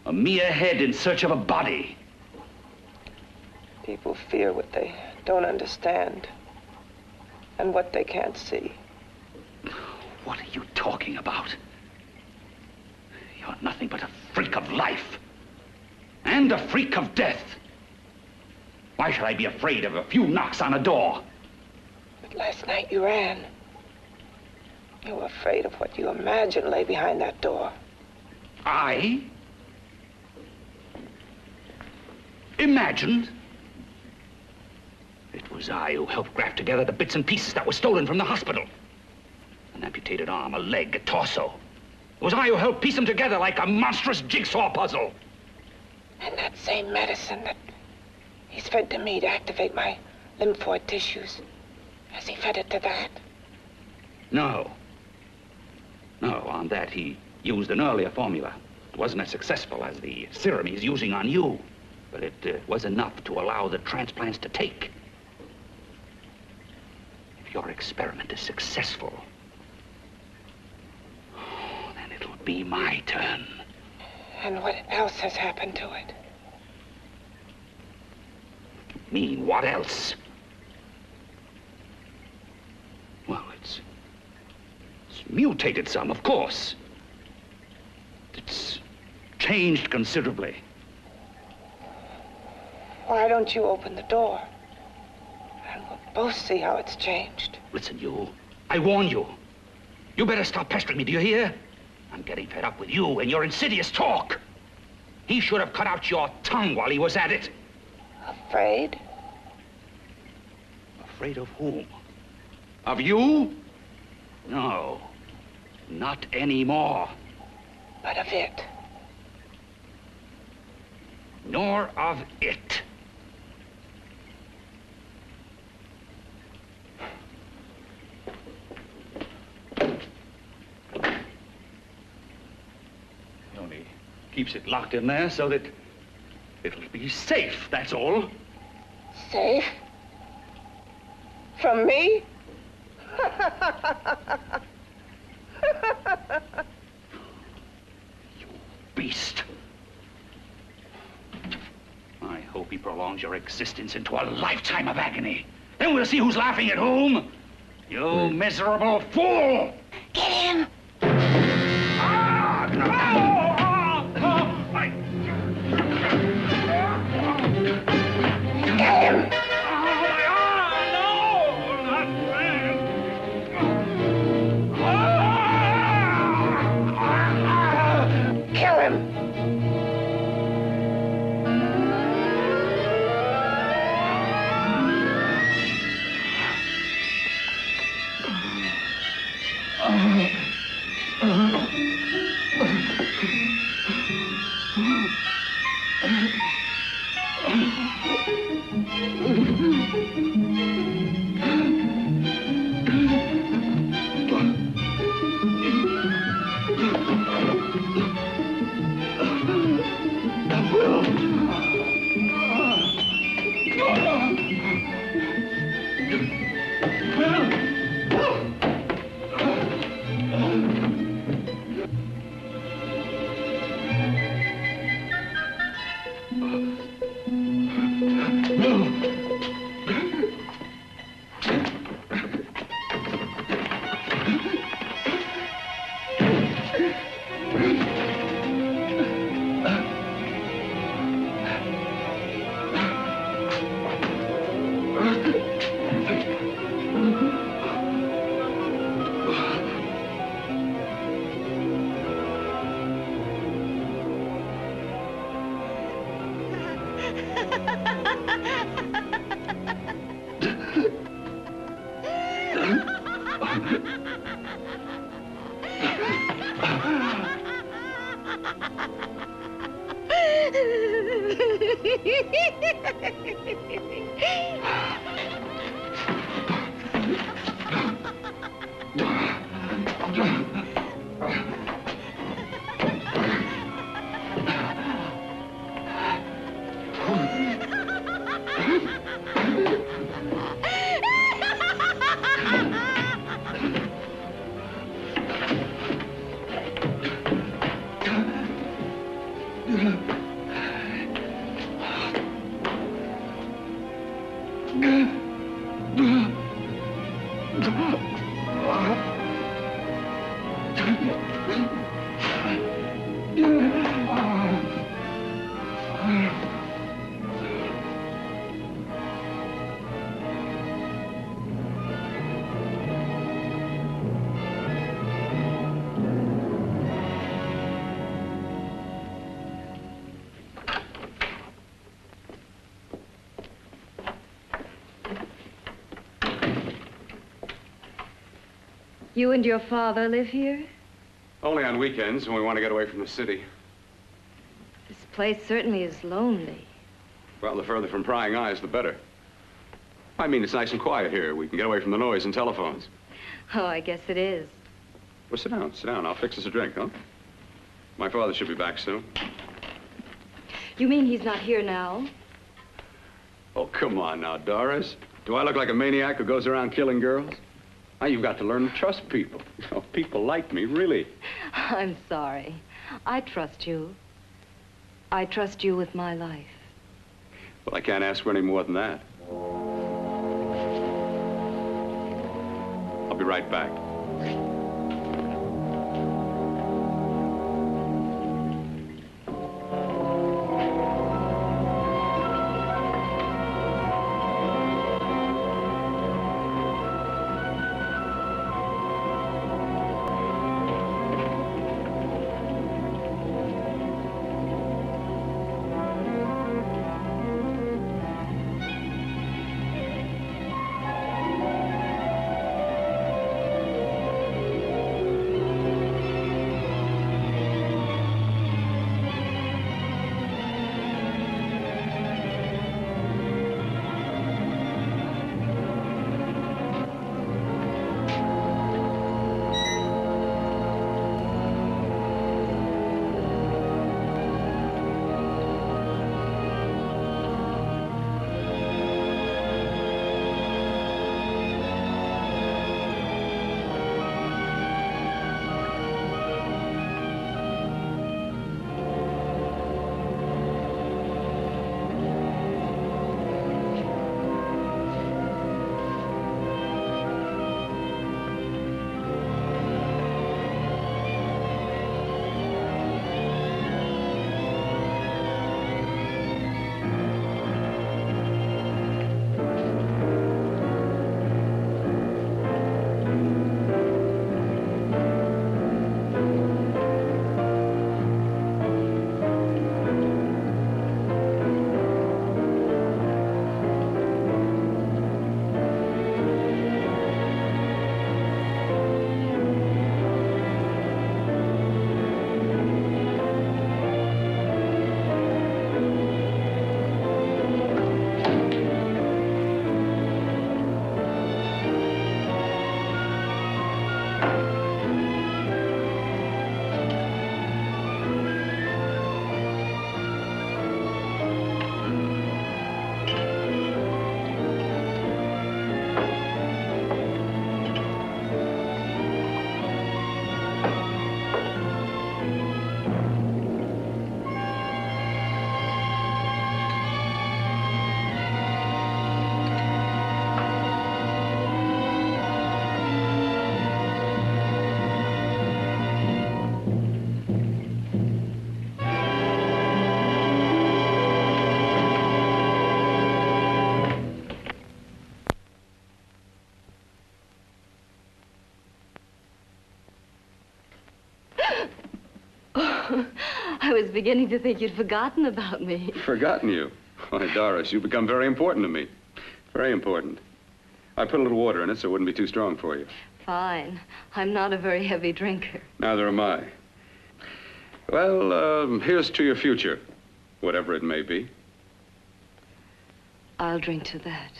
[SPEAKER 7] A mere head in search of a body.
[SPEAKER 9] People fear what they don't understand and what they can't see.
[SPEAKER 7] What are you talking about? You're nothing but a freak of life. And a freak of death. Why should I be afraid of a few knocks on a door?
[SPEAKER 9] But last night you ran. You were afraid of what you imagined lay behind that door.
[SPEAKER 7] I? Imagined? It was I who helped graft together the bits and pieces that were stolen from the hospital. An amputated arm, a leg, a torso. It was I who helped piece them together like a monstrous jigsaw puzzle.
[SPEAKER 9] And that same medicine that he's fed to me to activate my lymphoid tissues. Has he fed it to that?
[SPEAKER 7] No. No, on that he used an earlier formula. It wasn't as successful as the serum he's using on you, but it was enough to allow the transplants to take. If your experiment is successful, then it'll be my turn.
[SPEAKER 9] And what else has happened to it?
[SPEAKER 7] You mean, what else? Well, it's mutated some, of course. It's changed considerably.
[SPEAKER 9] Why don't you open the door? And we'll both see how it's changed.
[SPEAKER 7] Listen, you. I warn you. You better stop pestering me, do you hear? I'm getting fed up with you and your insidious talk. He should have cut out your tongue while he was at it.
[SPEAKER 9] Afraid?
[SPEAKER 7] Afraid of whom? Of you? No, not anymore.
[SPEAKER 9] But of it.
[SPEAKER 7] Nor of it. He only keeps it locked in there so that it'll be safe, that's all.
[SPEAKER 9] Safe? From me?
[SPEAKER 7] You beast. I hope he prolongs your existence into a lifetime of agony. Then we'll see who's laughing at whom. You miserable fool!
[SPEAKER 9] Get him!
[SPEAKER 7] Ah, no!
[SPEAKER 9] Get him! Kill him!
[SPEAKER 10] You and your father live here?
[SPEAKER 4] Only on weekends when we want to get away from the city.
[SPEAKER 10] This place certainly is lonely.
[SPEAKER 4] Well, the further from prying eyes, the better. I mean, it's nice and quiet here. We can get away from the noise and telephones.
[SPEAKER 10] Oh, I guess it is.
[SPEAKER 4] Well, sit down, sit down. I'll fix us a drink, huh? My father should be back soon.
[SPEAKER 10] You mean he's not here now?
[SPEAKER 4] Oh, come on now, Doris. Do I look like a maniac who goes around killing girls? Now, you've got to learn to trust people. You know, people like me, really.
[SPEAKER 10] I'm sorry. I trust you. I trust you with my life.
[SPEAKER 4] Well, I can't ask for any more than that. I'll be right back.
[SPEAKER 10] I was beginning to think you'd forgotten about me.
[SPEAKER 4] Forgotten you? Why, Doris, you've become very important to me. Very important. I put a little water in it so it wouldn't be too strong for you.
[SPEAKER 10] Fine. I'm not a very heavy drinker.
[SPEAKER 4] Neither am I. Well, here's to your future, whatever it may be.
[SPEAKER 10] I'll drink to that.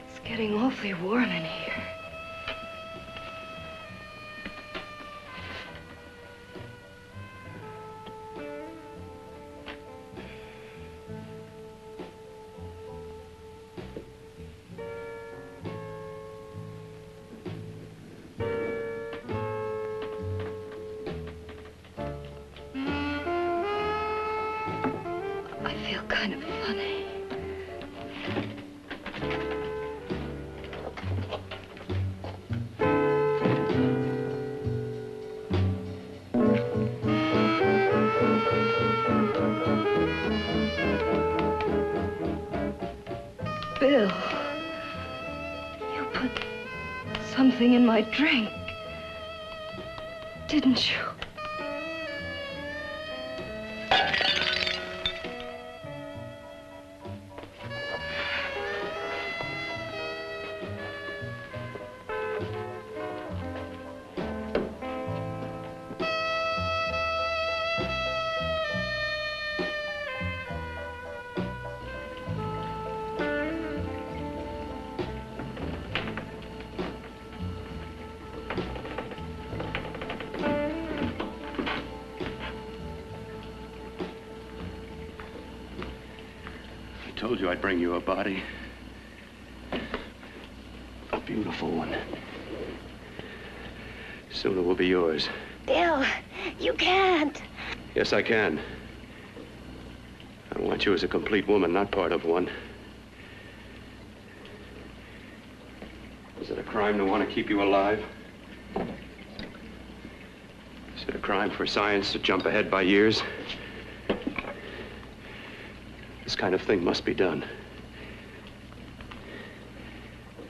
[SPEAKER 10] It's getting awfully warm in here. kind of funny. Bill, you put something in my drink, didn't you?
[SPEAKER 4] I told you I'd bring you a body. A beautiful one. Soon it will be yours.
[SPEAKER 8] Bill, you can't.
[SPEAKER 4] Yes, I can. I want you as a complete woman, not part of one. Is it a crime to want to keep you alive? Is it a crime for science to jump ahead by years? This kind of thing must be done.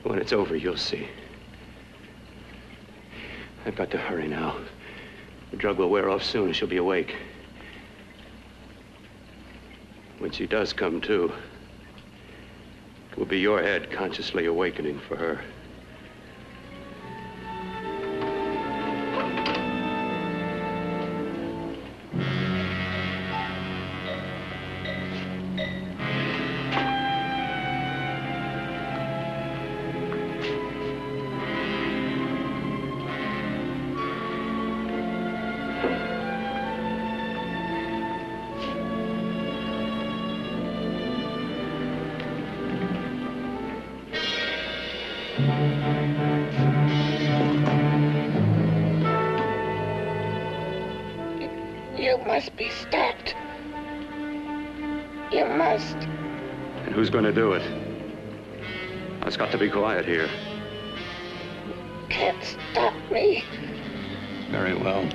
[SPEAKER 4] When it's over, you'll see. I've got to hurry now. The drug will wear off soon and she'll be awake. When she does come to, it will be your head consciously awakening for her.
[SPEAKER 9] You must be stopped. You must.
[SPEAKER 4] And who's going to do it? It's got to be quiet here.
[SPEAKER 9] Can't stop me.
[SPEAKER 4] Very well.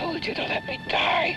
[SPEAKER 9] told you to let me die.